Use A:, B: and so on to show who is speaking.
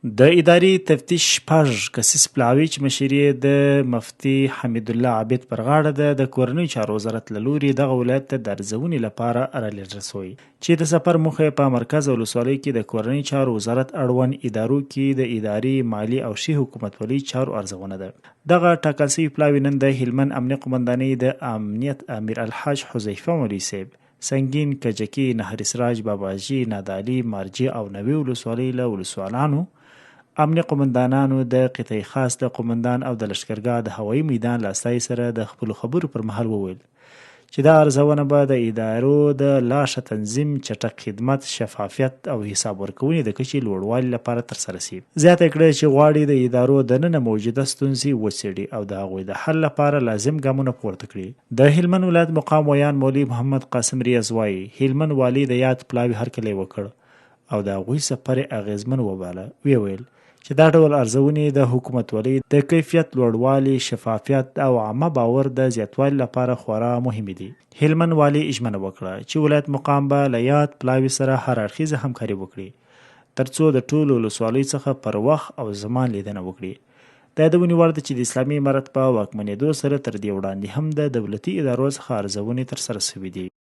A: د اداري تفتیش شپږ کسیز پلاوي چې مشر یې د مفتي حمید الله عابد پر غاړه ده د کورنیو چارو وزارت له لوري دغه ولایت ته د ارزونې لپاره رالېږل شوی چې د سفر موخه په مرکز او ولسوالۍ کې د کورنیو چارو وزارت اړوند ادارو کې د اداري مالی او ښې حکومتولۍ چارو ارزونه ده. دغه ټاکل شوي پلاوي نن د هلمند امنیه قومندانۍ د امنیت امیر الحاج حذیفه مولوي صاحب، سنگین، کجکي، نهر سراج، باباجي، نادعلي، مارجې او نوې ولسوالۍ له ولسوالانو، امنیه قومندانانو، د قطعې خاص د قومندان او د لشکرګاه د هوایي میدان له استازي سره د خپلو خبرو پر مهال وویل چې دا ارزونه به د ادارو د لا ښه تنظیم، چټک خدمت، شفافیت او حساب ورکونې د کچې لوړوالي لپاره ترسره شي. زیاته کړه چې غواړي د ادارو دننه موجوده ستونزې وڅېړي او د هغوی د حل لپاره لازم ګامونه پورته کړي. د هلمند ولایت مقام ویان مولوي محمد قاسم ریاض وایي هلمند والي د یاد پلاوي هرکلی وکړ او د هغوی سفر اغیزمن وباله. ویل چې دا ډول ارزونې د حکومتولۍ د کیفیت لوړوالي، شفافیت او عامه باور د زیاتوالي لپاره خورا مهمې دي. هلمند والي ژمنه وکړه چې ولایت مقام به له یاد پلاوي سره هر اړخیزه همکاري وکړي ترڅو د ټولو ولسوالیو څخه پر وخت او زمان لیدنه وکړي. د یادونې وړ ده چې د اسلامي امارت په واکمنېدو سره تر دې وړاندې هم د دولتي ادارو څخه ارزونې ترسره شوې دي.